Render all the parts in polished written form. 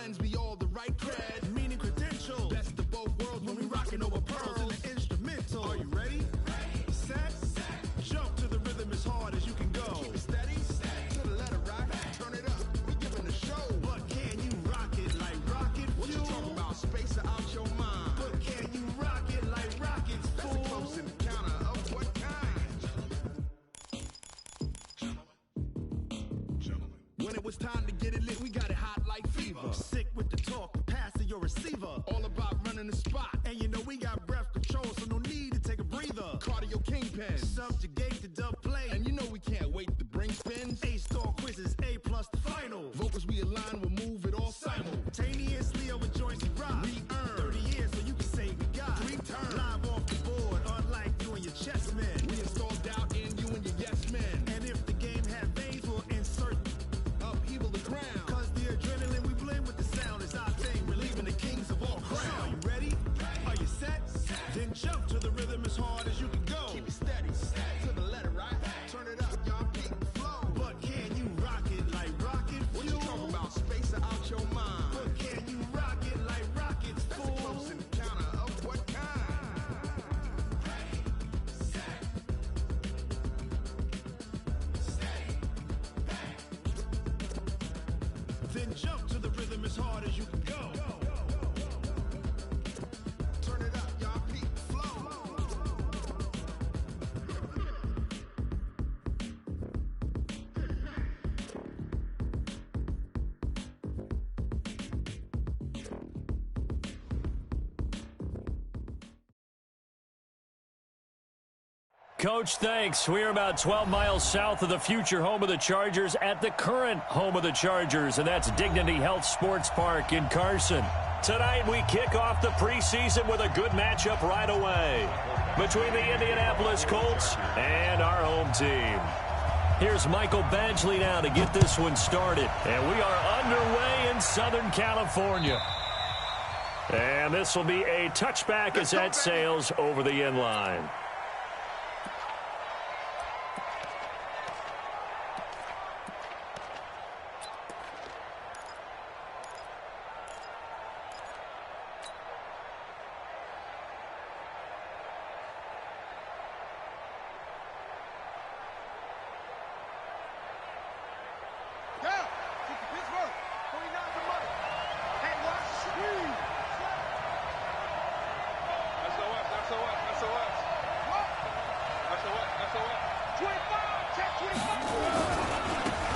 lines be all the right cred. Meaning credentials. Best of both worlds when we rockin' over pearls in the instrumental. Are you ready? Set. Jump to the rhythm as hard as you can go. Keep it steady. To the letter right. Turn it up. We giving the show. But can you rock it like rocket fuel? What you talking about? Space out your mind. But can you rock it like rockets, fool? That's a close encounter of what kind? Gentlemen. When it was time to get it lit, we got it hot like fever. Sick with the talk, pass to your receiver. All about running the spot. And you know we got breath control, so no need to take a breather. Cardio kingpin. Subjugate the dub play. And you know we can't wait to bring spins. A-star quizzes, A+ the final. Vocals we align, we'll move it all simultaneously over joints and rock. We earn 30 years so you can say we got 3 turns. Live off the board, unlike you and your chess men. We install doubt in you and your yes men. And if the game had veins, we'll insert upheaval the ground. Cause the adrenaline we blend with the sound is our thing. Relieving the kings of all crowns. So are you ready? Are you set? Then jump to the rhythm as hard as you can go. Keep it steady. To the letter right. Turn it up, y'all. Peak the flow. But can you rock it like rocket fuel? What you talking about? Space out your mind. But can you rock it like rockets, fool? That's a close encounter of what kind? Then jump to the rhythm as hard as you can go. Turn it up, y'all. Peak the flow. Coach, thanks. We are about 12 miles south of the future home of the Chargers at the current home of the Chargers, and that's Dignity Health Sports Park in Carson. Tonight we kick off the preseason with a good matchup right away between the Indianapolis Colts and our home team. Here's Michael Badgley now to get this one started, and we are underway in Southern California. And this will be a touchback as that sails over the end line.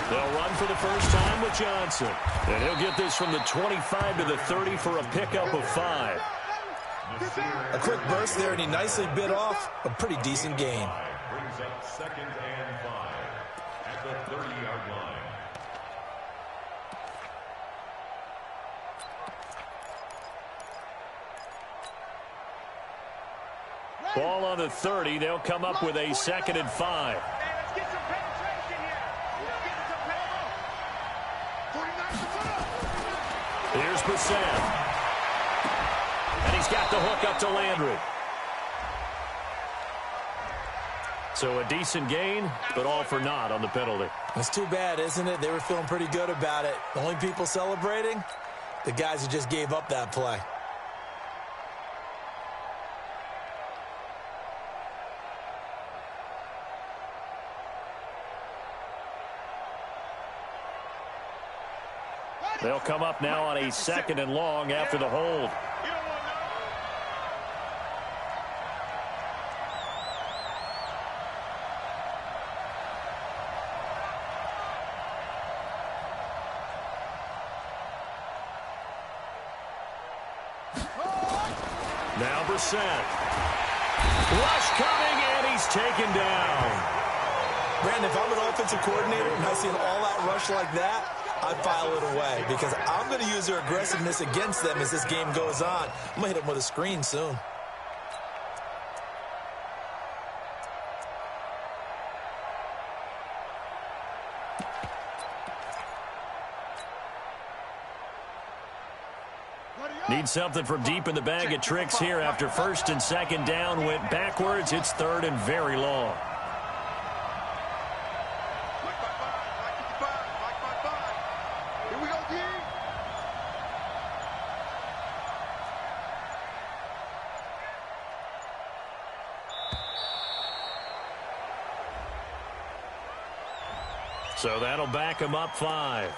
They'll run for the first time with Johnson. And he'll get this from the 25 to the 30 for a pickup of 5. A quick burst there, and he nicely bit off a pretty decent gain. Brings up 2nd and 5 at the 30-yard line. Ball on the 30. They'll come up with a 2nd and 5. Here's Brissett. And he's got the hook up to Landry. So a decent gain, but all for naught on the penalty. That's too bad, isn't it? They were feeling pretty good about it. The only people celebrating, the guys who just gave up that play. They'll come up now on a 2nd and long after the hold. Now Brissett. Rush coming, and he's taken down. Brandon, if I'm an offensive coordinator and I see an all-out rush like that, I file it away because I'm going to use their aggressiveness against them as this game goes on. I'm going to hit them with a screen soon. Need something from deep in the bag of tricks here after 1st and 2nd down went backwards. It's 3rd and very long. So that'll back him up 5.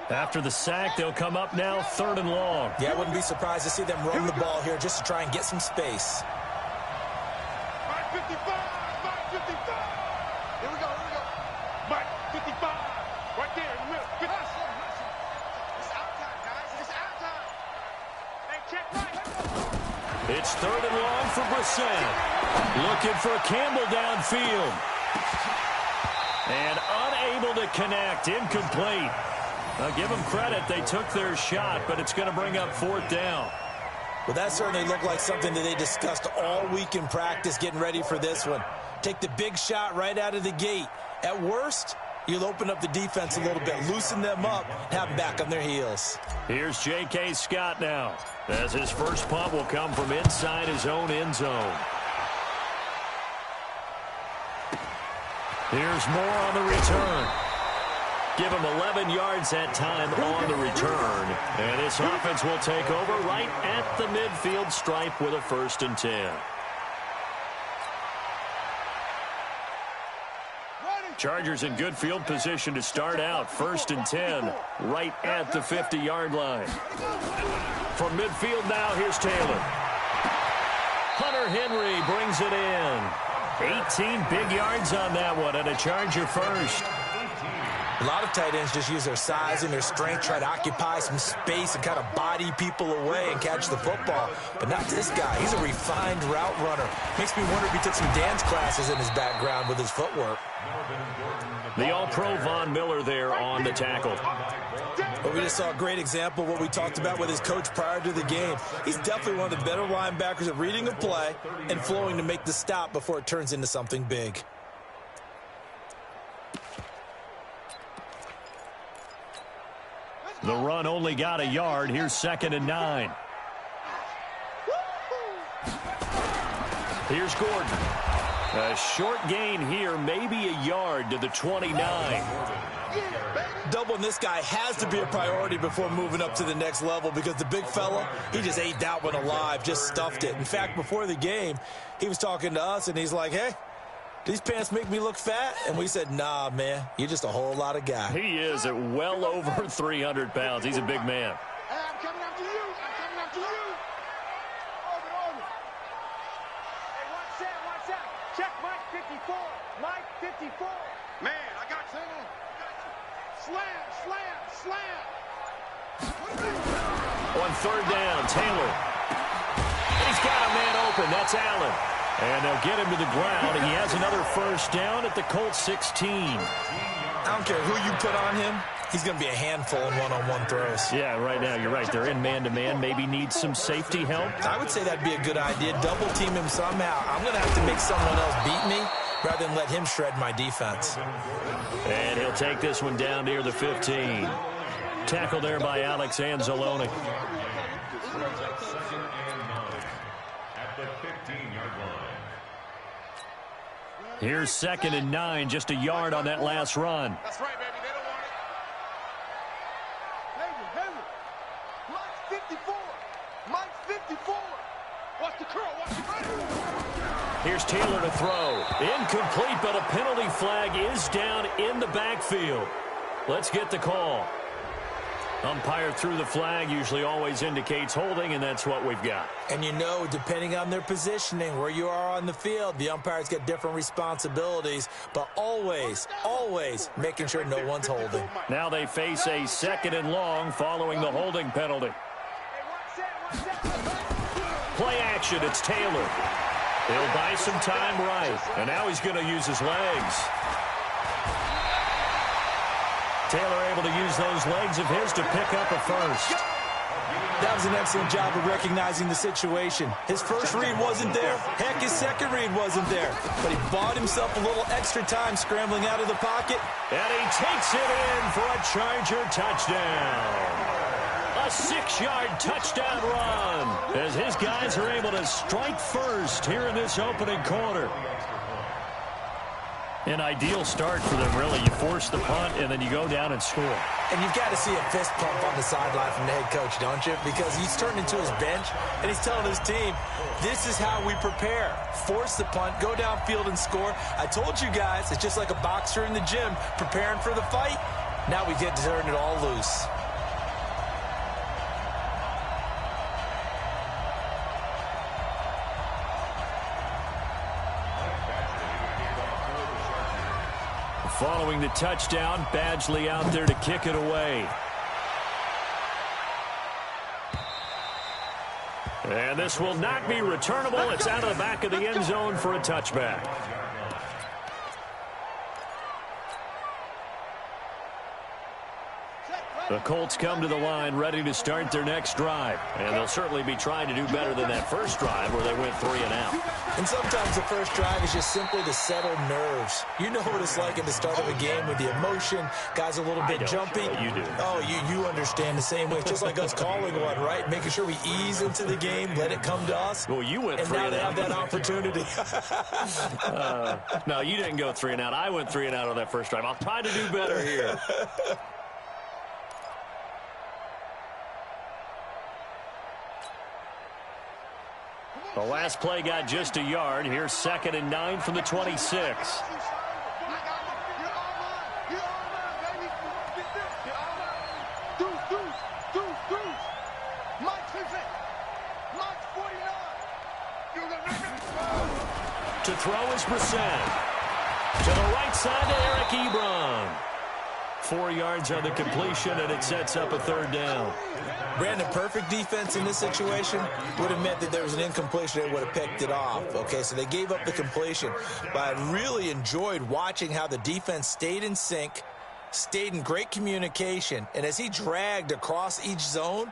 After the sack, they'll come up now 3rd and long. Yeah, I wouldn't be surprised to see them run the ball here just to try and get some space. Mike 55! Mike 55! Here we go, here we go. Mike 55! Right there in the middle. It's out time, guys. It's out time. Hey, check right. It's 3rd and long for Brissett. Looking for Campbell downfield. And unable to connect. Incomplete. Now, give them credit. They took their shot, but it's going to bring up 4th down. Well, that certainly looked like something that they discussed all week in practice getting ready for this one. Take the big shot right out of the gate. At worst, you'll open up the defense a little bit, loosen them up, have them back on their heels. Here's J.K. Scott now, as his first punt will come from inside his own end zone. Here's Moore on the return. Give him 11 yards that time on the return. And this offense will take over right at the midfield stripe with a 1st and 10. Chargers in good field position to start out. 1st and 10 right at the 50-yard line. From midfield now, here's Taylor. Hunter Henry brings it in. 18 big yards on that one and a Charger first. A lot of tight ends just use their size and their strength, try to occupy some space and kind of body people away and catch the football. But not this guy. He's a refined route runner. Makes me wonder if he took some dance classes in his background with his footwork. The All-Pro Von Miller there on the tackle. But we just saw a great example of what we talked about with his coach prior to the game. He's definitely one of the better linebackers at reading a play and flowing to make the stop before it turns into something big. The run only got a yard. Here's 2nd and 9. Here's Gordon. A short gain here, maybe a yard to the 29. Doubling this guy has to be a priority before moving up to the next level because the big fella, he just ate that one alive, just stuffed it. In fact, before the game, he was talking to us, and he's like, hey, these pants make me look fat? And we said, nah, man, you're just a whole lot of guy. He is at well over 300 pounds. He's a big man. Hey, I'm coming after you. I'm coming after you. Over. Hey, watch out. Check Mike 54. Mike 54. Man, I got you. Slam. On 3rd down, Taylor. He's got a man open. That's Allen. And they'll get him to the ground. He has another 1st down at the Colts 16. I don't care who you put on him. He's going to be a handful in one-on-one throws. Yeah, right now, you're right. They're in man-to-man. Maybe need some safety help. I would say that'd be a good idea. Double team him somehow. I'm going to have to make someone else beat me rather than let him shred my defense. And he'll take this one down near the 15. Tackled there by Alex Anzalone. Here's 2nd and 9, just a yard on that last run. That's right, baby. They don't want it. Henry. Mike 54. Mike 54. Watch the curl. Here's Taylor to throw. Incomplete, but a penalty flag is down in the backfield. Let's get the call. Umpire threw the flag, usually always indicates holding, and that's what we've got. And you know, depending on their positioning, where you are on the field, the umpires get different responsibilities, but always making sure no one's holding. Now they face a 2nd and long following the holding penalty. Play action, it's Taylor. He'll buy some time right, and now he's going to use his legs. Taylor able to use those legs of his to pick up a 1st. That was an excellent job of recognizing the situation. His first read wasn't there. Heck, his second read wasn't there. But he bought himself a little extra time scrambling out of the pocket. And he takes it in for a Charger touchdown. A 6-yard touchdown run as his guys are able to strike first here in this opening quarter. An ideal start for them, really. You force the punt, and then you go down and score. And you've got to see a fist pump on the sideline from the head coach, don't you? Because he's turned into his bench, and he's telling his team, this is how we prepare. Force the punt, go downfield and score. I told you guys, it's just like a boxer in the gym preparing for the fight. Now we get to turn it all loose. Following the touchdown, Badgley out there to kick it away. And this will not be returnable. It's out of the back of the end zone for a touchback. The Colts come to the line ready to start their next drive. And they'll certainly be trying to do better than that first drive where they went 3 and out. And sometimes the first drive is just simply to settle nerves. You know what it's like at the start of a game with the emotion. Guys a little bit jumpy. You do. Oh, you understand the same way. It's just like us calling one, right? Making sure we ease into the game, let it come to us. Well, you went 3 and out. And now they have that opportunity. No, you didn't go 3 and out. I went 3 and out on that first drive. I'll try to do better here. The last play got just a yard. Here's 2nd and 9 from the 26. To throw is Brissett. To the right side to Eric Ebron. 4 yards on the completion, and it sets up a 3rd down. Brandon, perfect defense in this situation would have meant that there was an incompletion. They would have picked it off. Okay, so they gave up the completion. But I really enjoyed watching how the defense stayed in sync, stayed in great communication. And as he dragged across each zone,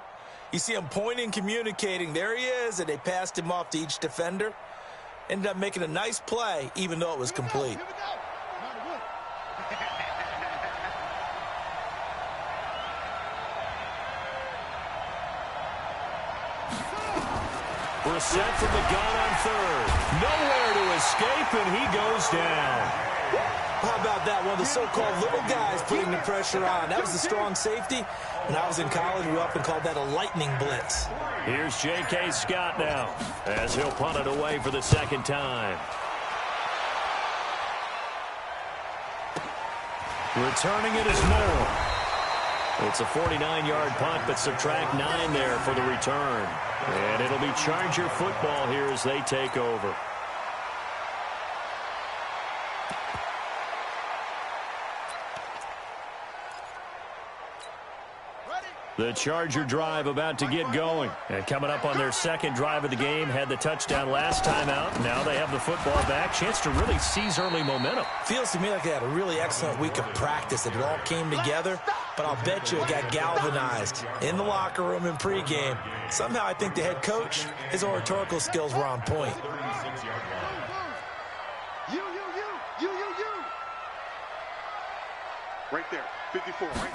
you see him pointing, communicating. There he is, and they passed him off to each defender. Ended up making a nice play, even though it was complete. Brissett from the gun on 3rd. Nowhere to escape, and he goes down. How about that? One of the so-called little guys putting the pressure on. That was a strong safety. When I was in college, we often called that a lightning blitz. Here's J.K. Scott now, as he'll punt it away for the 2nd time. Returning it is Moore. It's a 49-yard punt, but subtract 9 there for the return. And it'll be Charger football here as they take over. The Charger drive about to get going. And coming up on their 2nd drive of the game, had the touchdown last time out. Now they have the football back. Chance to really seize early momentum. Feels to me like they had a really excellent week of practice. It all came together, but I'll bet you it got galvanized in the locker room in pregame. Somehow I think the head coach, his oratorical skills were on point. You. Right there, 54, right?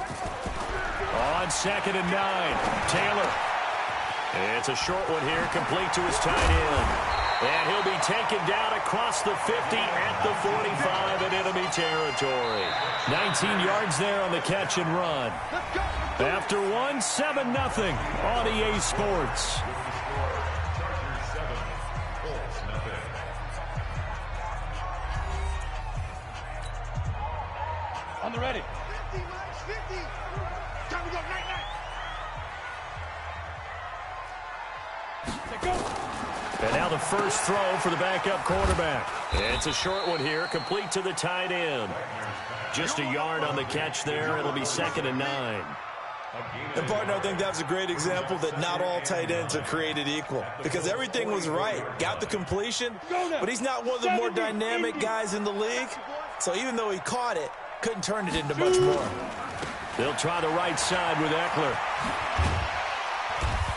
On 2nd and 9, Taylor. It's a short one here, complete to his tight end. And he'll be taken down across the 50 at the 45 in enemy territory. 19 yards there on the catch and run. After one, 7-0 on EA Sports. On the ready. 50, Mike, 50. Time to go, night. And now the first throw for the backup quarterback. It's a short one here, complete to the tight end. Just a yard on the catch there. It'll be 2nd and 9. And, partner, I think that was a great example that not all tight ends are created equal. Because everything was right. Got the completion, but he's not one of the more dynamic guys in the league. So even though he caught it, couldn't turn it into much more. They'll try the right side with Eckler.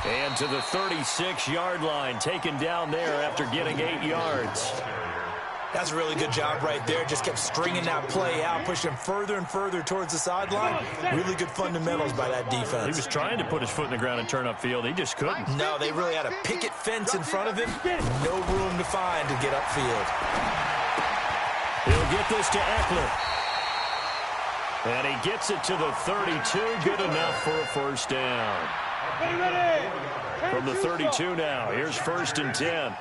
And to the 36-yard line, taken down there after getting 8 yards. That's a really good job right there. Just kept stringing that play out, pushing further and further towards the sideline. Really good fundamentals by that defense. He was trying to put his foot in the ground and turn upfield. He just couldn't. No, they really had a picket fence in front of him. No room to find to get upfield. He'll get this to Eckler. And he gets it to the 32. Good enough for a first down. From the 32 now, here's 1st and 10.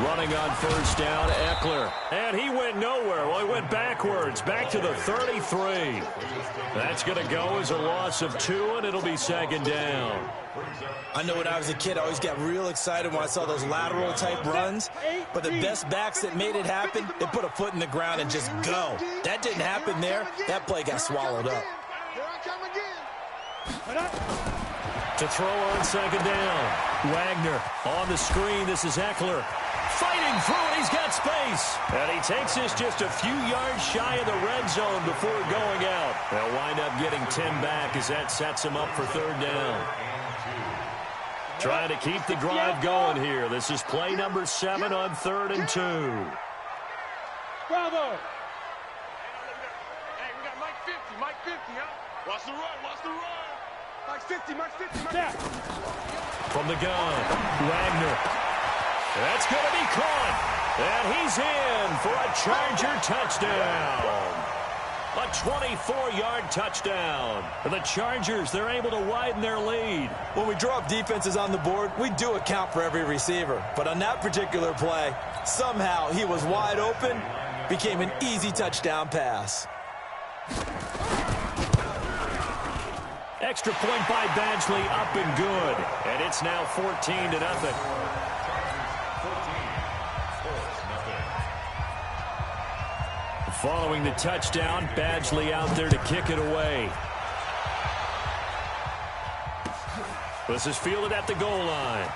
Running on first down, Eckler. And he went nowhere. Well, he went backwards, back to the 33. That's going to go as a loss of 2, and it'll be 2nd down. I know when I was a kid, I always got real excited when I saw those lateral-type runs. But the best backs that made it happen, they put a foot in the ground and just go. That didn't happen there. That play got swallowed up. To throw on 2nd down. Wagner on the screen. This is Eckler. Fighting through it. He's got space. And he takes this just a few yards shy of the red zone before going out. They'll wind up getting 10 back as that sets him up for 3rd down. Trying to keep the drive going here. This is play number 7 on 3rd and 2. Bravo. Hey, we got Mike 50. Mike 50, huh? Watch the run. Watch the run. Mike 50. Mike 50. Mike 50. From the gun, Wagner. That's going to be caught. And he's in for a Charger touchdown. A 24-yard touchdown. The Chargers, they're able to widen their lead. When we drop defenses on the board, we do account for every receiver. But on that particular play, somehow he was wide open, became an easy touchdown pass. Extra point by Badgley, up and good. And it's now 14-0. Following the touchdown, Badgley out there to kick it away. This is fielded at the goal line.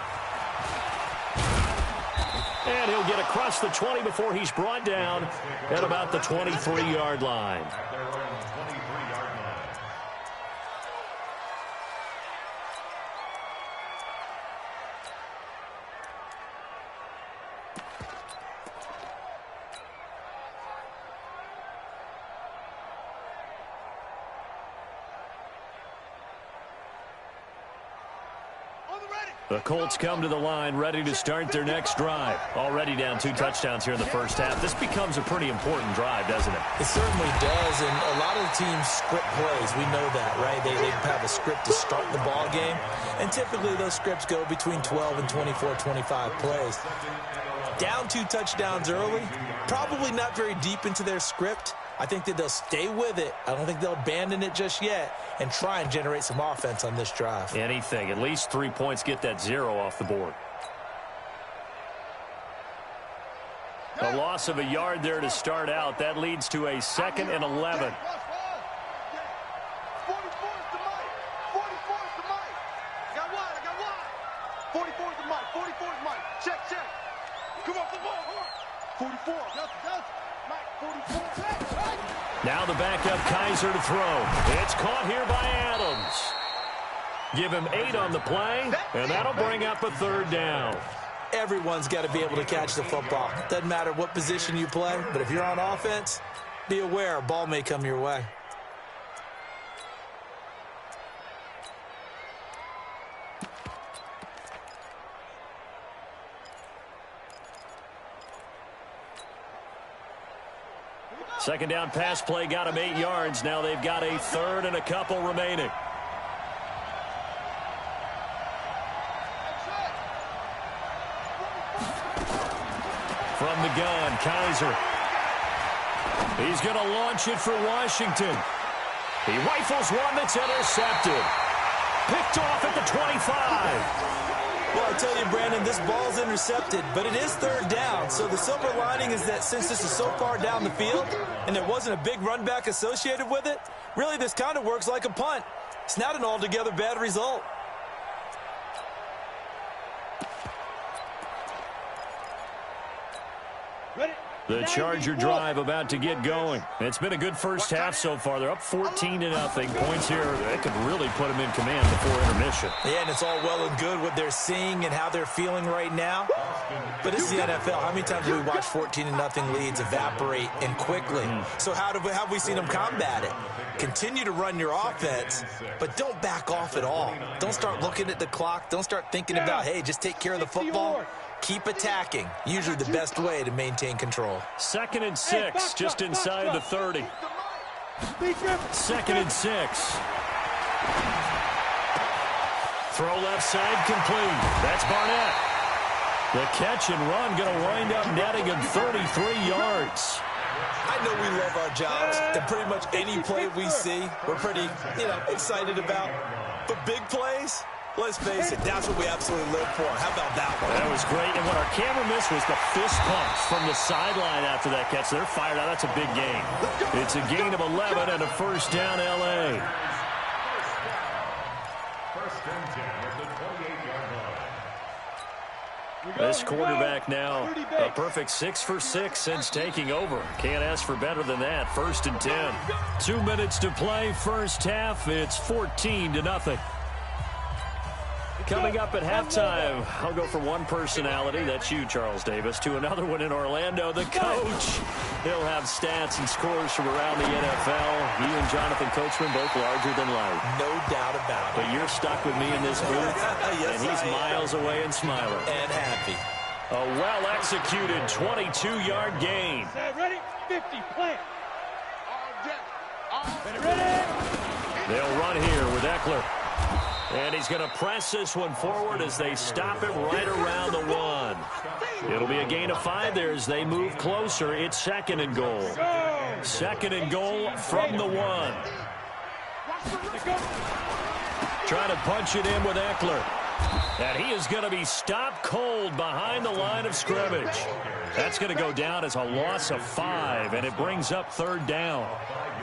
And he'll get across the 20 before he's brought down at about the 23-yard line. The Colts come to the line, ready to start their next drive. Already down 2 touchdowns here in the first half. This becomes a pretty important drive, doesn't it? It certainly does, and a lot of the teams script plays. We know that, right? They have a script to start the ball game, and typically those scripts go between 12 and 24, 25 plays. Down 2 touchdowns early, probably not very deep into their script. I think that they'll stay with it. I don't think they'll abandon it just yet and try and generate some offense on this drive. Anything. At least 3 points, get that 0 off the board. A loss of a yard there to start out. That leads to a 2nd and 11. 44. Now the backup Kaiser to throw. It's caught here by Adams. Give him 8 on the play, and that'll bring up a 3rd down. Everyone's got to be able to catch the football. Doesn't matter what position you play, but if you're on offense, be aware a ball may come your way. Second down pass play got him 8 yards. Now they've got a 3rd and a couple remaining. From the gun, Kaiser. He's going to launch it for Washington. He rifles one that's intercepted. Picked off at the 25. Well, I tell you, Brandon, this ball's intercepted, but it is 3rd down. So the silver lining is that since this is so far down the field and there wasn't a big run back associated with it, really this kind of works like a punt. It's not an altogether bad result. The Charger drive about to get going. It's been a good first half so far. They're up 14-0. Points here, they could really put them in command before intermission. Yeah, and it's all well and good what they're seeing and how they're feeling right now. But it's the NFL. How many times do we watch 14-0 leads evaporate and quickly? So how have we seen them combat it? Continue to run your offense, but don't back off at all. Don't start looking at the clock. Don't start thinking about, hey, just take care of the football. keep attacking. Usually the best way to maintain control. 2nd and 6, just inside the 30. 2nd and 6. Throw left side complete. That's Barnett. The catch and run going to wind up netting him 33 yards. I know we love our jobs, and pretty much any play we see, we're pretty, excited about. But big plays, let's face it, that's what we absolutely live for. How about that one? That was great, and what our camera missed was the fist pumps from the sideline after that catch. They're fired out. That's a big gain. It's a gain of 11 and a first down, L.A. First and 10 at the 28-yard line. This quarterback now a perfect 6 for 6 since taking over. Can't ask for better than that. 1st and 10. 2 minutes to play. First half. It's 14-0. Coming up at halftime, I'll go from one personality, that's you, Charles Davis, to another one in Orlando, the coach. He'll have stats and scores from around the NFL. You and Jonathan Coachman both larger than life. No doubt about it. But you're stuck with me in this booth, Yes, and he's miles away and smiling. And happy. A well-executed 22-yard gain. Ready? 50, plant. Ready? They'll run here with Eckler. And he's going to press this one forward as they stop him right around the 1. It'll be a gain of 5 there as they move closer. It's 2nd and goal. 2nd and goal from the 1. Trying to punch it in with Eckler. And he is going to be stopped cold behind the line of scrimmage. That's going to go down as a loss of 5, and it brings up 3rd down.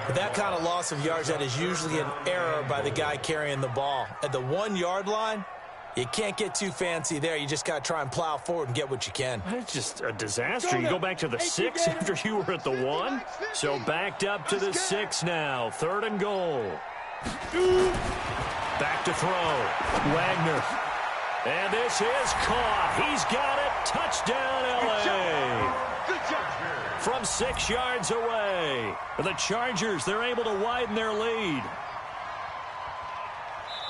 With that kind of loss of yards, that is usually an error by the guy carrying the ball. At the 1-yard line, you can't get too fancy there. You just got to try and plow forward and get what you can. It's just a disaster. You go back to the 6 after you were at the 1. So backed up to the 6 now. 3rd and goal. Back to throw. Wagner. And this is caught. He's got it. Touchdown, L.A. From 6 yards away. The Chargers, they're able to widen their lead.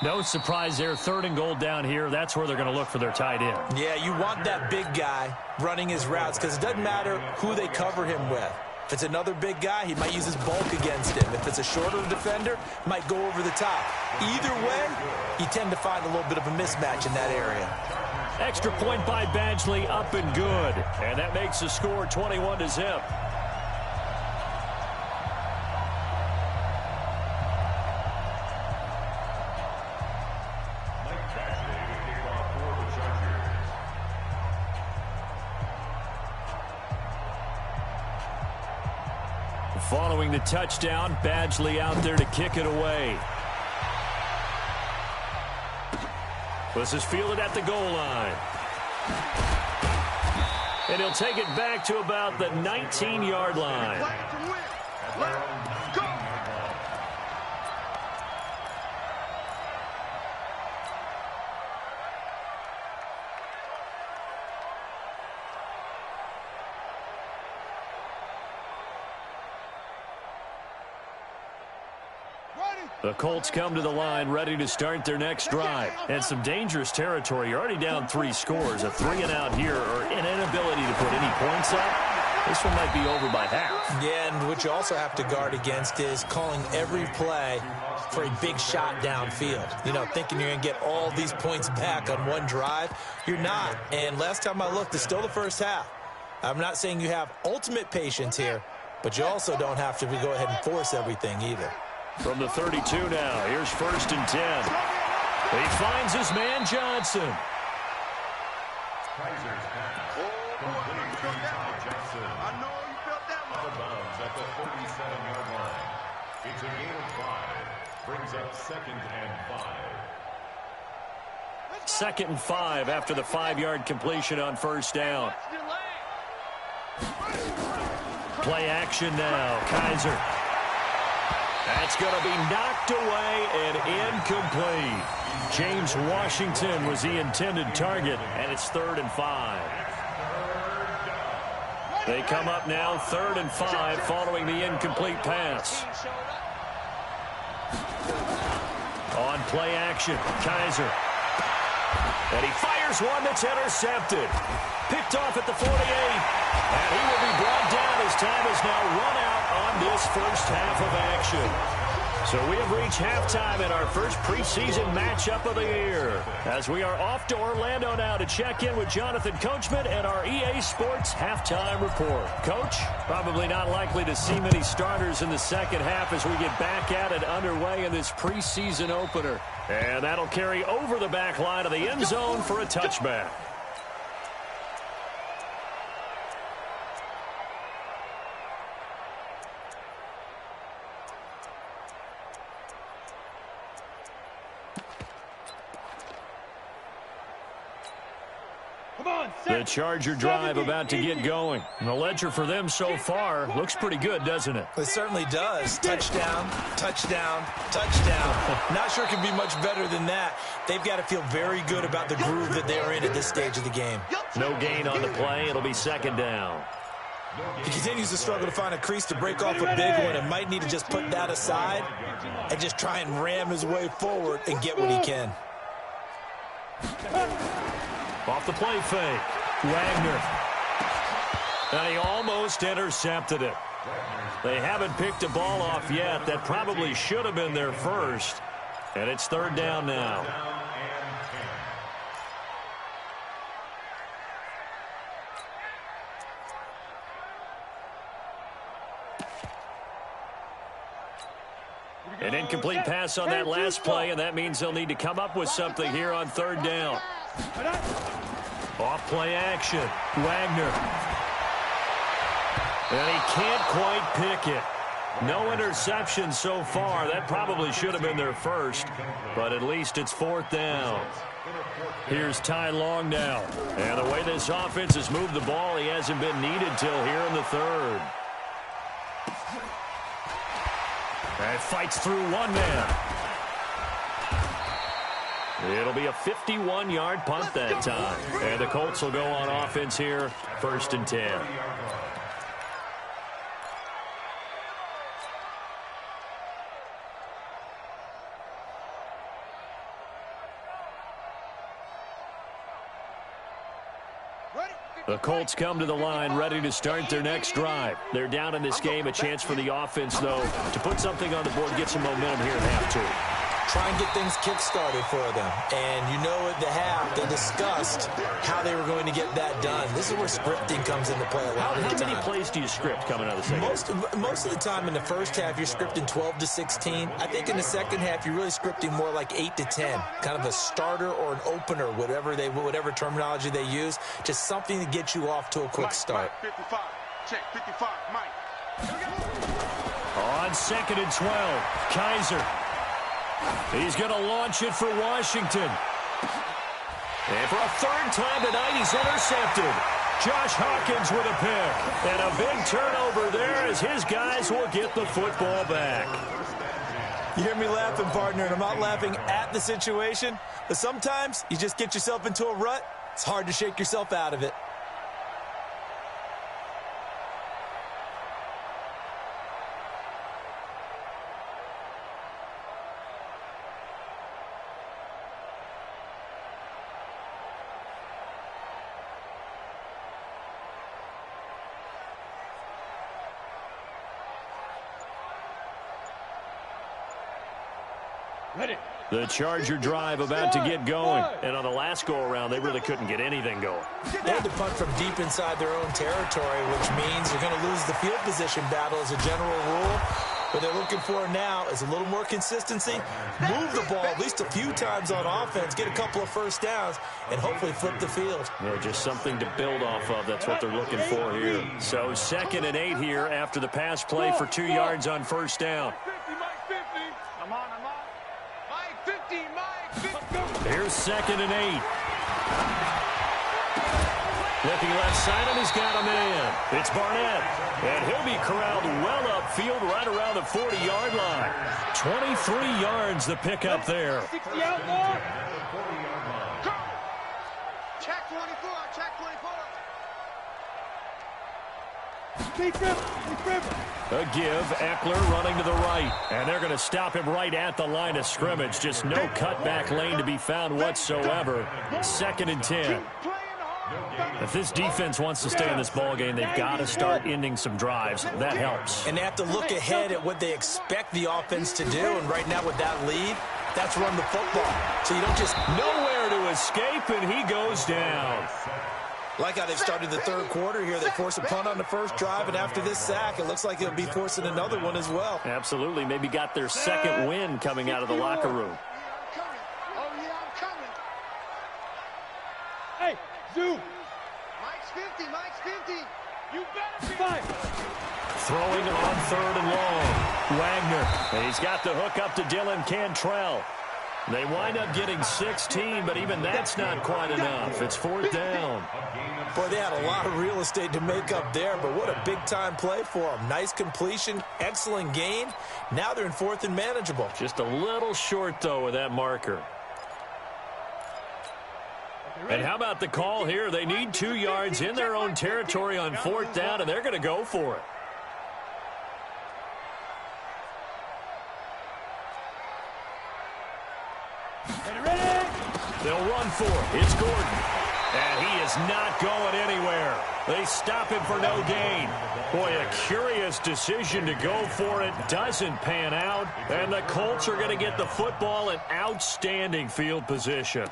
No surprise there. 3rd and goal down here. That's where they're going to look for their tight end. Yeah, you want that big guy running his routes because it doesn't matter who they cover him with. If it's another big guy, he might use his bulk against him. If it's a shorter defender, he might go over the top. Either way, you tend to find a little bit of a mismatch in that area. Extra point by Badgley, up and good. And that makes the score 21-0. Following the touchdown, Badgley out there to kick it away. This is fielded at the goal line. And he'll take it back to about the 19-yard line. The Colts come to the line ready to start their next drive. And some dangerous territory. You're already down 3 scores. A 3-and-out here or an inability to put any points up. This one might be over by half. Yeah, and what you also have to guard against is calling every play for a big shot downfield. You know, thinking you're going to get all these points back on one drive. You're not. And last time I looked, it's still the first half. I'm not saying you have ultimate patience here, but you also don't have to go ahead and force everything either. From the 32 now, here's 1st and 10. He finds his man Johnson. Kaiser's pass. Complete to Ty Johnson. I know you felt that Out of bounds at the 37-yard line. It's a gain of 5. Brings up 2nd and 5. 2nd and 5 after the 5-yard completion on 1st down. Play action now. Kaiser. That's going to be knocked away and incomplete. James Washington was the intended target, and it's 3rd and 5. They come up now 3rd and 5 following the incomplete pass. On play action, Kaiser. And he fires. here's one that's intercepted. Picked off at the 48. And he will be brought down as time is now run out on this first half of action. So we have reached halftime in our first preseason matchup of the year. As we are off to Orlando now to check in with Jonathan Coachman and our EA Sports halftime report. Coach, probably not likely to see many starters in the second half as we get back at it underway in this preseason opener. And that'll carry over the back line of the end zone for a touchback. The Charger drive about to get going. And the ledger for them so far looks pretty good, doesn't it? It certainly does. Touchdown, touchdown, touchdown. Not sure it can be much better than that. They've got to feel very good about the groove that they are in at this stage of the game. No gain on the play. It'll be second down. He continues to struggle to find a crease to break off a big one and might need to just put that aside and just try and ram his way forward and get what he can. Off the play fake. Wagner. And he almost intercepted it. They haven't picked a ball off yet. That probably should have been their first. And it's third down now. An incomplete pass on that last play, and that means they'll need to come up with something here on third down. Off play action. Wagner. And he can't quite pick it. No interception so far. That probably should have been their first, but at least it's fourth down. Here's Ty Long now. And the way this offense has moved the ball, he hasn't been needed till here in the third. And fights through one man. It'll be a 51-yard punt that time. And the Colts will go on offense here, 1st and 10. The Colts come to the line ready to start their next drive. They're down in this game. A chance for the offense, though, to put something on the board, get some momentum here at half two. Try and get things kick-started for them. And you know at the half, they discussed how they were going to get that done. This is where scripting comes into play a lot of the time. How many plays do you script coming out of the second half? Most of the time in the first half, you're scripting 12 to 16. I think in the second half, you're really scripting more like 8 to 10. Kind of a starter or an opener, whatever terminology they use. Just something to get you off to a quick start. Mike, 55. Check, 55, Mike. On 2nd and 12, Kaiser. He's going to launch it for Washington. And for a third time tonight, he's intercepted. Josh Hawkins with a pick. And a big turnover there as his guys will get the football back. You hear me laughing, partner, and I'm not laughing at the situation, but sometimes you just get yourself into a rut. It's hard to shake yourself out of it. The Charger drive about to get going. And on the last go-around, they really couldn't get anything going. They had to punt from deep inside their own territory, which means you're going to lose the field position battle as a general rule. What they're looking for now is a little more consistency, move the ball at least a few times on offense, get a couple of first downs, and hopefully flip the field. Yeah, just something to build off of. That's what they're looking for here. So 2nd and 8 here after the pass play for 2 yards on first down. Here's 2nd and 8. Looking left side, and he's got a man. It's Barnett. And he'll be corralled well upfield right around the 40-yard line. 23 yards the pickup there. 60 out more. Check 24. Check 24. A give, Eckler running to the right. And they're going to stop him right at the line of scrimmage. Just no cutback lane to be found whatsoever. 2nd and 10. If this defense wants to stay in this ballgame, they've got to start ending some drives. That helps. And they have to look ahead at what they expect the offense to do. And right now with that lead, that's run the football. So you don't just... Nowhere to escape, and he goes down. Like how they've started the third quarter here. They force a punt on the first drive, and after this sack, it looks like they'll be forcing another one as well. Absolutely. Maybe got their second win coming out of the locker room. Hey, Zoo. Mike's 50, Mike's 50. You better be. Throwing on 3rd and long. Wagner. And he's got the hook up to Dylan Cantrell. They wind up getting 16, but even that's not quite enough. It's 4th down. Boy, they had a lot of real estate to make up there, but what a big-time play for them. Nice completion, excellent gain. Now they're in 4th and manageable. Just a little short, though, with that marker. And how about the call here? They need 2 yards in their own territory on 4th down, and they're going to go for it. They'll run for it. It's Gordon. And he is not going anywhere. They stop him for no gain. Boy, a curious decision to go for it. Doesn't pan out. And the Colts are going to get the football in outstanding field position.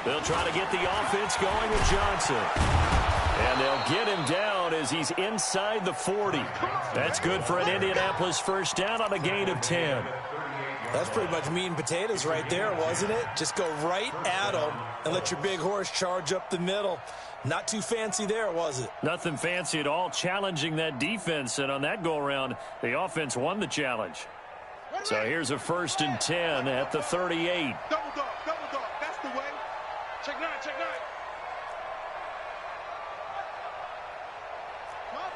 They'll try to get the offense going with Johnson. And they'll get him down as he's inside the 40. That's good for an Indianapolis first down on a gain of 10. That's pretty much meat and potatoes right there, wasn't it? Just go right at them and let your big horse charge up the middle. Not too fancy there, was it? Nothing fancy at all, challenging that defense. And on that go-around, the offense won the challenge. So here's a 1st and 10 at the 38. Double dog, that's the way. Check 9, check 9. Come on.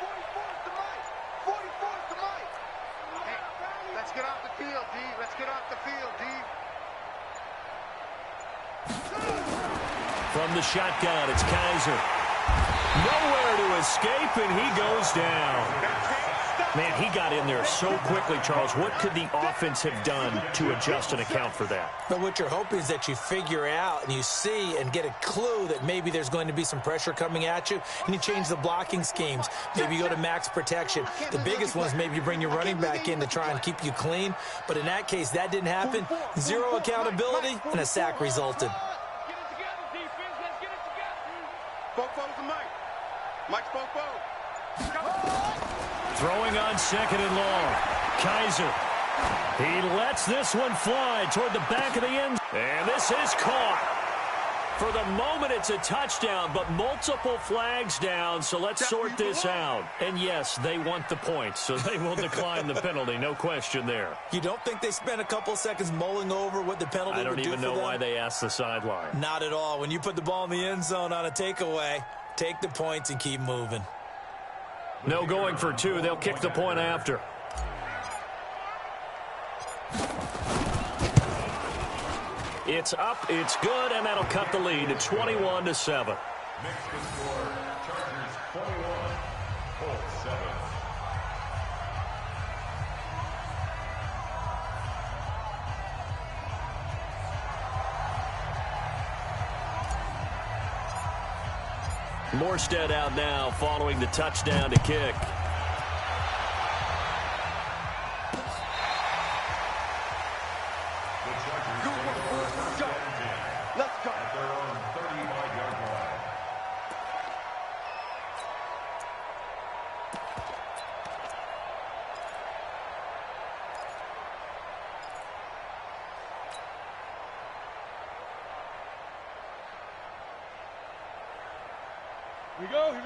44's the mic. 44's the mic. Hey, let's get off the field, D. Let's get off the field, D. From the shotgun, it's Kaiser. Nowhere to escape, and he goes down. Man, he got in there so quickly, Charles. What could the offense have done to adjust and account for that? But what you're hoping is that you figure out and you see and get a clue that maybe there's going to be some pressure coming at you, and you change the blocking schemes. Maybe you go to max protection. The biggest one is maybe you bring your running back in to try and keep you clean. But in that case, that didn't happen. 0 accountability, and a sack resulted. Get it together, defense. Let's get it together. Bofo's the mic. Mike's Bofo. Throwing on 2nd and long. Kaiser. He lets this one fly toward the back of the end. And this is caught. For the moment, it's a touchdown, but multiple flags down, so let's sort this out. And yes, they want the points, so they will decline the penalty. No question there. You don't think they spent a couple seconds mulling over what the penalty would do for them? I don't even know why they asked the sideline. Not at all. When you put the ball in the end zone on a takeaway, take the points and keep moving. No going for 2. They'll kick the point after. It's up, it's good, and that'll cut the lead to 21-7. Next to score, Chargers 21, Colts 7. Morstead out now following the touchdown to kick. Let's go. At their own 35-yard line.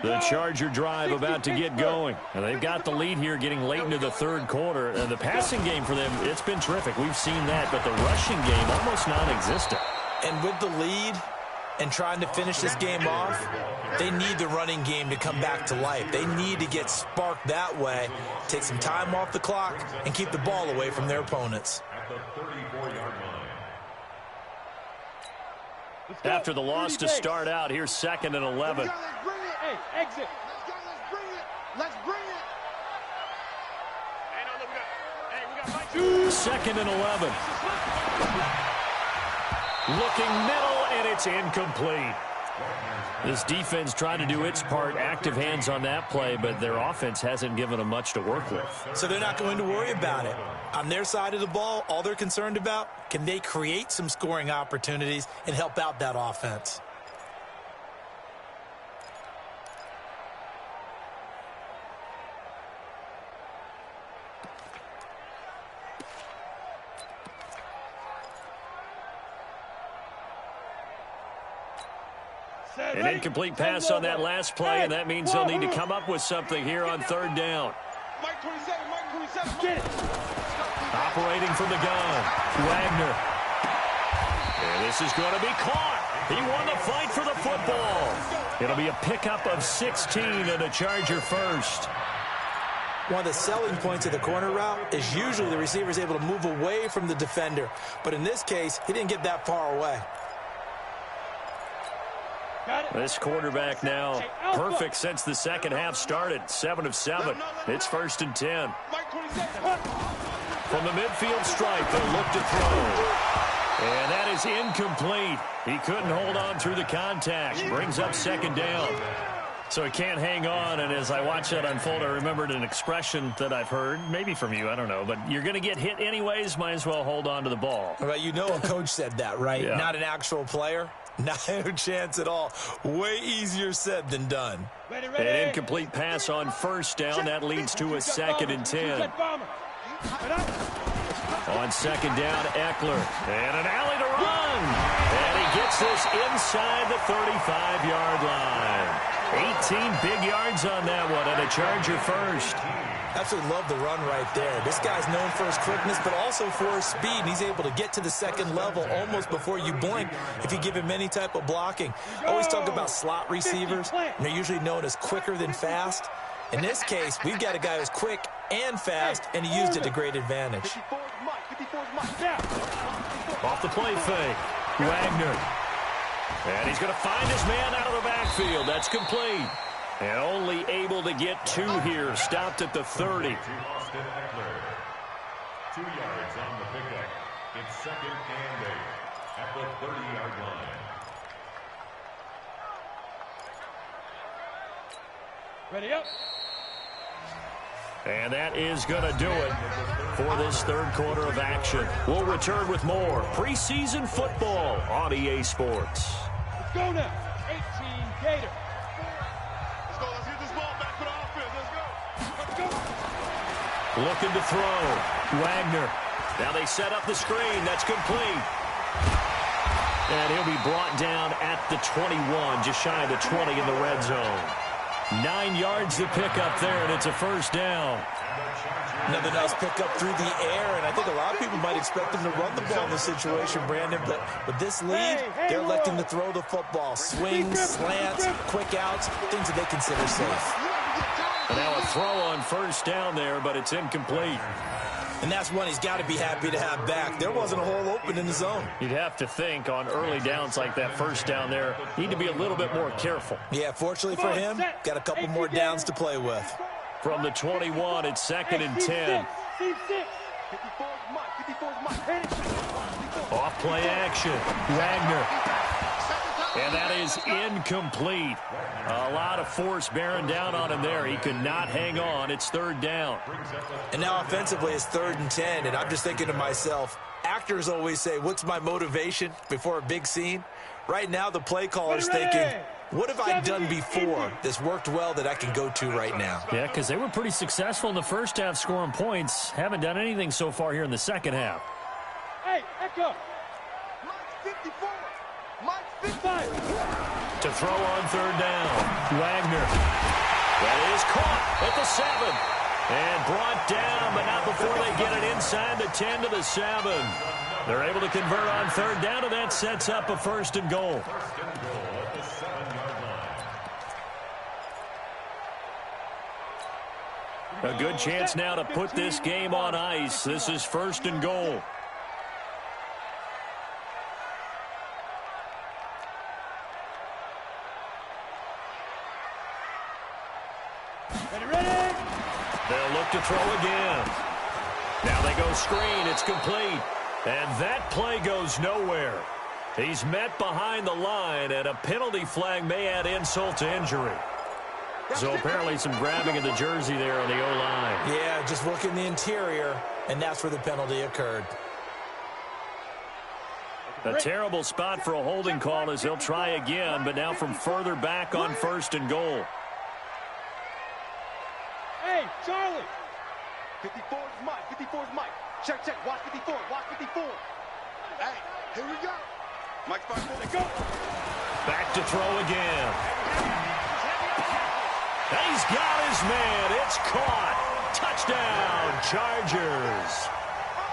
The Charger drive about to get going. And they've got the lead here getting late into the third quarter. And the passing game for them, it's been terrific. We've seen that. But the rushing game, almost non-existent. And with the lead, and trying to finish this game off, they need the running game to come back to life. They need to get sparked that way, take some time off the clock, and keep the ball away from their opponents. At the 34-yard line. After the loss to start out, here's 2nd and 11. Let's bring it. Hey, exit. Let's go, let's bring it. Let's bring it. Hey, no, we got 2nd and 11. Looking middle, and it's incomplete. This defense trying to do its part, active hands on that play, but their offense hasn't given them much to work with. So they're not going to worry about it. On their side of the ball, all they're concerned about, can they create some scoring opportunities and help out that offense? An incomplete pass on that last play, and that means they'll need to come up with something here on 3rd down. Mike 27, Mike 27, get it. Operating from the gun, Wagner. And this is going to be caught. He won the fight for the football. It'll be a pickup of 16 and a Charger first. One of the selling points of the corner route is usually the receiver is able to move away from the defender. But in this case, he didn't get that far away. This quarterback now perfect since the second half started. 7 of 7. It's 1st and 10. From the midfield stripe, they'll look to throw. And that is incomplete. He couldn't hold on through the contact. Brings up 2nd down. So he can't hang on, and as I watch that unfold, I remembered an expression that I've heard, maybe from you, I don't know, but you're going to get hit anyways, might as well hold on to the ball. Well, you know a coach said that, right? Yeah. Not an actual player. Not a chance at all. Way easier said than done. An incomplete pass on 1st down. That leads to a 2nd and 10. On 2nd down, Eckler. And an alley to run. And he gets this inside the 35-yard line. 18 big yards on that one, and a Charger first. Absolutely love the run right there. This guy's known for his quickness, but also for his speed. And he's able to get to the 2nd level almost before you blink if you give him any type of blocking. I always talk about slot receivers, and they're usually known as quicker than fast. In this case, we've got a guy who's quick and fast, and he used it to great advantage. Off the play fake, Wagner. And he's going to find his man out of the backfield. That's complete. And only able to get 2 here. Stopped at the 30. 2 yards on the pickup. It's 2nd and 8 at the 30-yard line. Ready up. And that is going to do it for this 3rd quarter of action. We'll return with more preseason football on EA Sports. Let's go now. 18 Gator. Let's go. Let's get this ball back for the offense. Let's go. Looking to throw. Wagner. Now they set up the screen. That's complete. And he'll be brought down at the 21, just shy of the 20 in the red zone. 9 yards to pick up there, and it's a 1st down. Another nice pickup through the air, and I think a lot of people might expect them to run the ball in this situation, Brandon, but with this lead, they're electing to throw the football. Swings, slants, quick outs, things that they consider safe. And now a throw on 1st down there, but it's incomplete. And that's one he's got to be happy to have back. There wasn't a hole open in the zone. You'd have to think on early downs like that 1st down there, need to be a little bit more careful. Yeah, fortunately for him, got a couple more downs to play with. From the 21, it's 2nd and 10. Off play action. Wagner. And that is incomplete. A lot of force bearing down on him there. He could not hang on. It's 3rd down. And now offensively it's 3rd and 10, and I'm just thinking to myself, actors always say, what's my motivation before a big scene? Right now the play caller's thinking, what have I done before that's worked well that I can go to right now? Yeah, because they were pretty successful in the 1st half scoring points. Haven't done anything so far here in the 2nd half. Hey, Echo. Mike 54. Mike 55. To throw on 3rd down. Wagner. That is caught at the 7. And brought down, but not before they get it inside the 10 to the 7. They're able to convert on third down, and that sets up a 1st and goal. First and goal at the 7-yard line. A good chance now to put this game on ice. This is 1st and goal. They'll look to throw again. Now they go screen. It's complete. And that play goes nowhere. He's met behind the line, and a penalty flag may add insult to injury. So apparently some grabbing of the jersey there on the O-line. Yeah, just working the interior, and that's where the penalty occurred. A terrible spot for a holding call as he'll try again, but now from further back on 1st and goal. Hey, Charlie! 54 is Mike. 54 is Mike. Check, check. Watch 54. Watch 54. Hey, here we go. Mike's 54. Let's go. Back to throw again. He's got his man. It's caught. Touchdown, Chargers.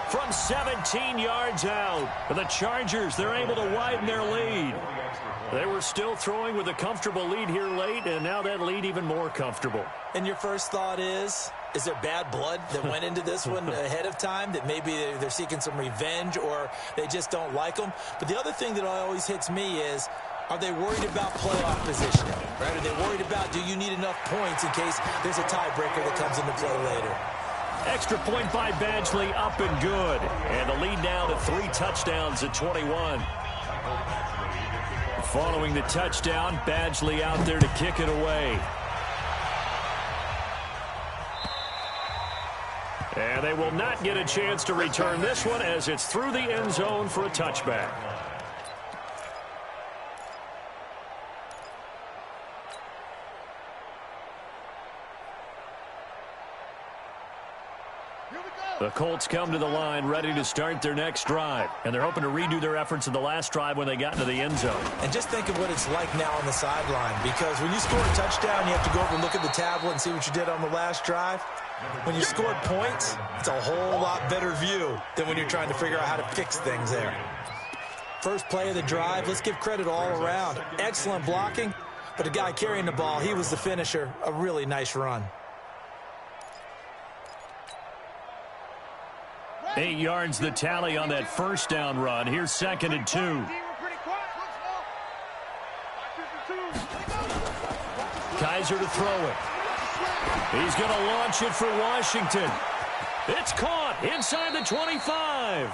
From 17 yards out. The Chargers, they're able to widen their lead. They were still throwing with a comfortable lead here late, and now that lead even more comfortable. And your first thought is there bad blood that went into this one ahead of time, that maybe they're seeking some revenge or they just don't like them? But the other thing that always hits me is, are they worried about playoff positioning? Right? Are they worried about, do you need enough points in case there's a tiebreaker that comes into play later? Extra point by Badgley, up and good. And the lead now to 3 touchdowns at 21. Following the touchdown, Badgley out there to kick it away. And they will not get a chance to return this one as it's through the end zone for a touchback. The Colts come to the line ready to start their next drive. And they're hoping to redo their efforts in the last drive when they got into the end zone. And just think of what it's like now on the sideline. Because when you score a touchdown, you have to go over and look at the tablet and see what you did on the last drive. When you scored points, it's a whole lot better view than when you're trying to figure out how to fix things there. First play of the drive, let's give credit all around. Excellent blocking, but the guy carrying the ball, he was the finisher. A really nice run. 8 yards the tally on that first down run. Here's 2nd and 2. Kaiser to throw it. He's going to launch it for Washington. It's caught inside the 25.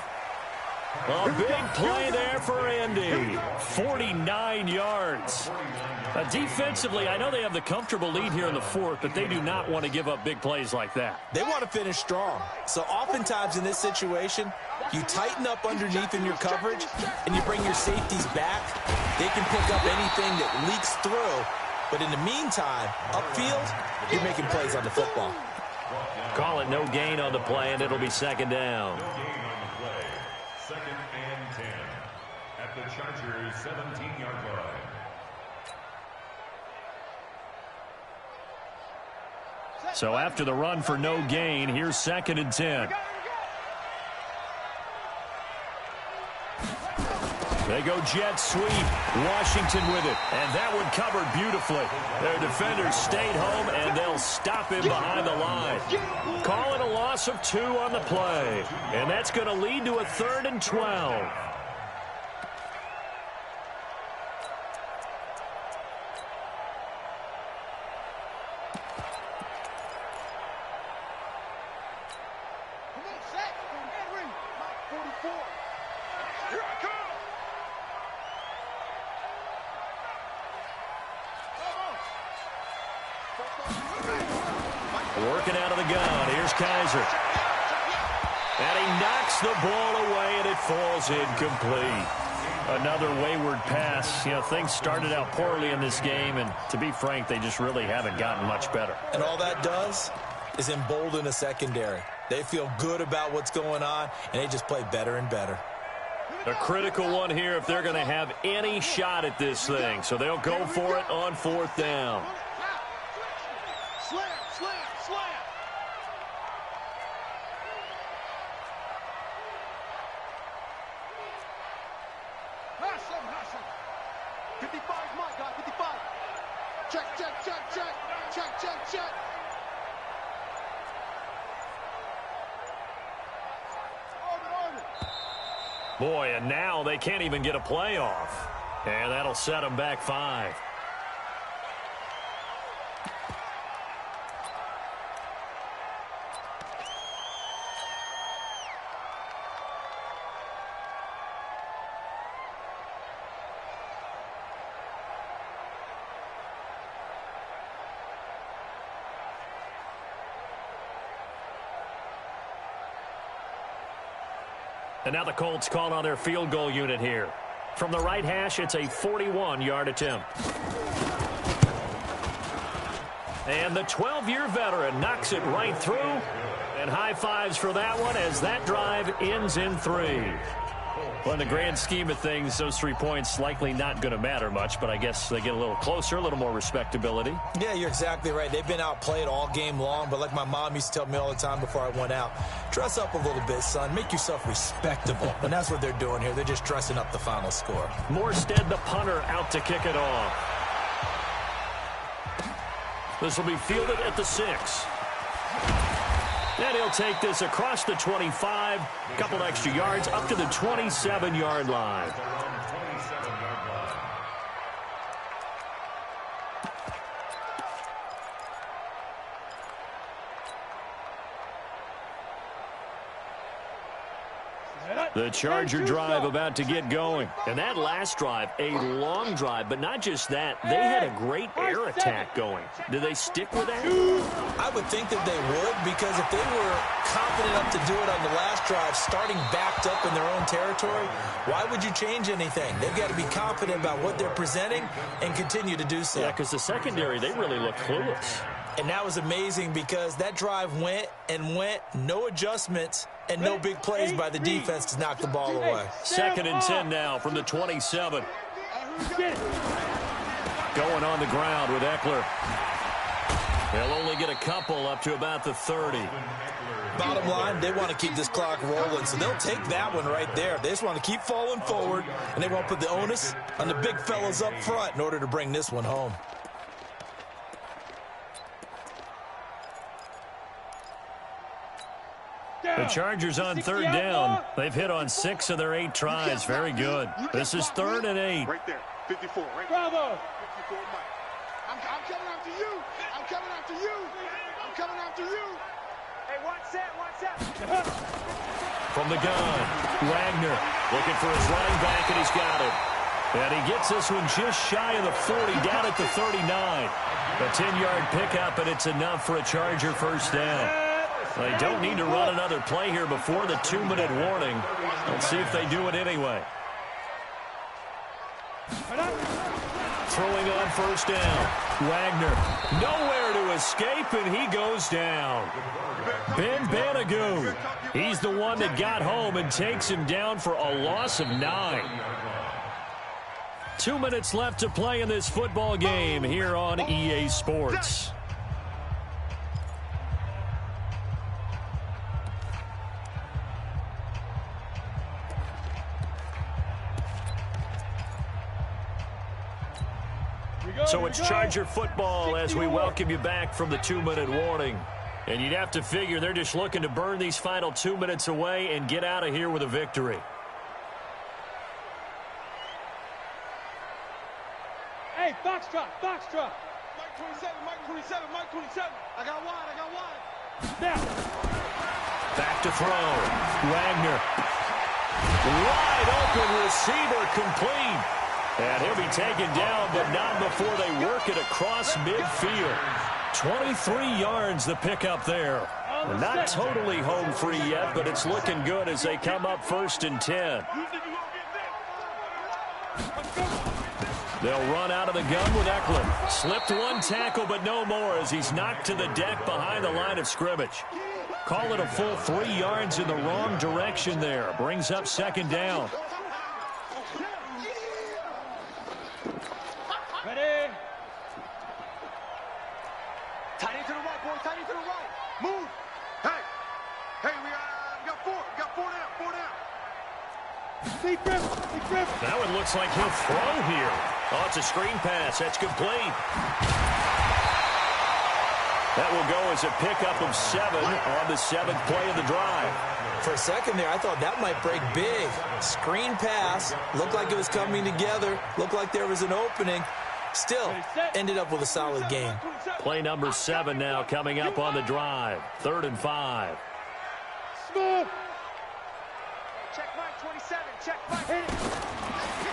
A big play there for Andy. 49 yards. Defensively, I know they have the comfortable lead here in the 4th, but they do not want to give up big plays like that. They want to finish strong. So oftentimes in this situation, you tighten up underneath in your coverage, and you bring your safeties back. They can pick up anything that leaks through. But in the meantime, upfield, you're making plays on the football. Call it no gain on the play, and it'll be 2nd down. No gain on the play. 2nd and 10 at the Chargers' 17-yard line. So after the run for no gain, here's 2nd and 10. They go jet sweep. Washington with it. And that one covered beautifully. Their defenders stayed home, and they'll stop him behind the line. Call it a loss of 2 on the play. And that's going to lead to a 3rd and 12. Working out of the gun. Here's Kaiser. And he knocks the ball away, and it falls incomplete. Another wayward pass. You know, things started out poorly in this game, and to be frank, they just really haven't gotten much better. And all that does is embolden a secondary. They feel good about what's going on, and they just play better and better. A critical one here if they're going to have any shot at this thing. So they'll go for it on 4th down. Slam, slam, slam. Check, check, check, check. Check, check, check. Boy, and now they can't even get a play off. And that'll set them back 5. And now the Colts call on their field goal unit here. From the right hash, it's a 41-yard attempt. And the 12-year veteran knocks it right through. And high fives for that one as that drive ends in 3. Well, in the grand scheme of things, those 3 points likely not going to matter much, but I guess they get a little closer, a little more respectability. Yeah, you're exactly right. They've been outplayed all game long, but like my mom used to tell me all the time before I went out, dress up a little bit, son. Make yourself respectable. And that's what they're doing here. They're just dressing up the final score. Morstead, the punter, out to kick it off. This will be fielded at the 6. And he'll take this across the 25, a couple extra yards, up to the 27-yard line. The Charger drive about to get going. And that last drive, a long drive, but not just that. They had a great air attack going. Do they stick with that? I would think that they would, because if they were confident enough to do it on the last drive, starting backed up in their own territory, why would you change anything? They've got to be confident about what they're presenting and continue to do so. Yeah, because the secondary, they really look clueless. And that was amazing because that drive went and went, no adjustments, and no big plays by the defense to knock the ball away. 2nd and 10 now from the 27. Going on the ground with Eckler. They'll only get a couple up to about the 30. Bottom line, they want to keep this clock rolling, so they'll take that one right there. They just want to keep falling forward, and they want to put the onus on the big fellas up front in order to bring this one home. The Chargers on 3rd down. They've hit on 6 of their 8 tries. Very good. This is 3rd and 8. Right there. 54, right? Bravo. 54, Mike. I'm coming after you. I'm coming after you. I'm coming after you. Hey, watch that, watch that. From the gun, Wagner looking for his running back, and he's got it. And he gets this one just shy of the 40, down at the 39. A 10-yard pickup, and it's enough for a Charger first down. They don't need to run another play here before the 2-minute warning. Let's see if they do it anyway. Throwing on first down. Wagner nowhere to escape, and he goes down. Ben Banagoo. He's the one that got home and takes him down for a loss of 9. 2 minutes left to play in this football game here on EA Sports. So it's Charger football as we welcome you back from the 2-minute warning. And you'd have to figure they're just looking to burn these final 2 minutes away and get out of here with a victory. Hey, Foxtrot, Foxtrot. Mike 27, Mike 27, Mike 27. I got wide, I got wide. Now. Back to throw. Wagner. Wide open receiver, complete. And he'll be taken down, but not before they work it across midfield. 23 yards the pickup there. Not totally home free yet, but it's looking good as they come up 1st and 10. They'll run out of the gun with Eckler. Slipped one tackle, but no more as he's knocked to the deck behind the line of scrimmage. Call it a full 3 yards in the wrong direction there. Brings up 2nd down. Ready? Tight end to the right, boy. Tight end to the right. Move. Hey. Hey, we got 4. We got 4 down. 4 down. See Griff. See Griff. Now it looks like he'll throw here. Oh, it's a screen pass. That's complete. That will go as a pickup of 7 on the 7th play of the drive. For a second there, I thought that might break big. Screen pass. Looked like it was coming together. Looked like there was an opening. Still, ended up with a solid game. Play number 7 now coming up on the drive. 3rd and 5. Smooth. Check Mike, 27. Check Mike.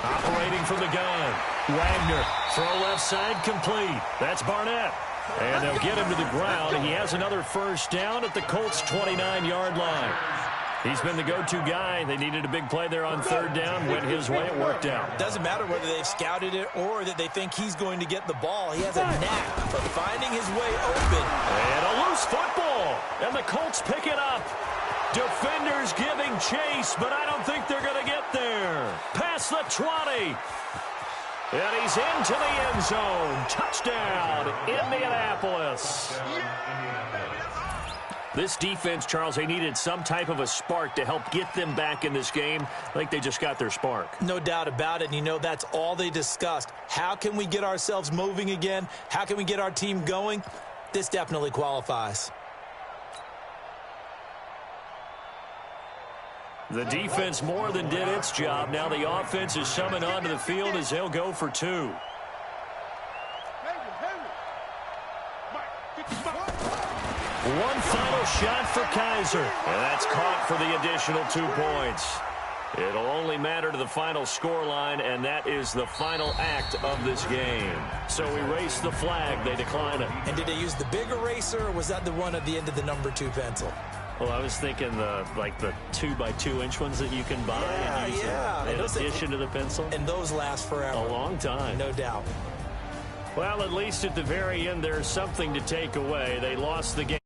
Operating from the gun. Wagner. Throw left side complete. That's Barnett. And they'll get him to the ground. He has another first down at the Colts' 29-yard line. He's been the go-to guy. They needed a big play there on 3rd down. Went his way. It worked out. Doesn't matter whether they've scouted it or that they think he's going to get the ball. He has a knack for finding his way open. And a loose football. And the Colts pick it up. Defenders giving chase, but I don't think they're going to get there. Past the 20. And he's into the end zone. Touchdown, Indianapolis. This defense, Charles, they needed some type of a spark to help get them back in this game. I think they just got their spark. No doubt about it. And you know, that's all they discussed. How can we get ourselves moving again? How can we get our team going? This definitely qualifies. The defense more than did its job. Now the offense is summoned onto the field as they'll go for 2. One final shot for Kaiser. And that's caught for the additional 2 points. It'll only matter to the final scoreline, and that is the final act of this game. So we race the flag. They decline it. And did they use the big eraser, or was that the one at the end of the number 2 pencil? Well, I was thinking the 2x2-inch ones that you can buy and use in addition to the pencil. And those last forever. A long time. No doubt. Well, at least at the very end, there's something to take away. They lost the game.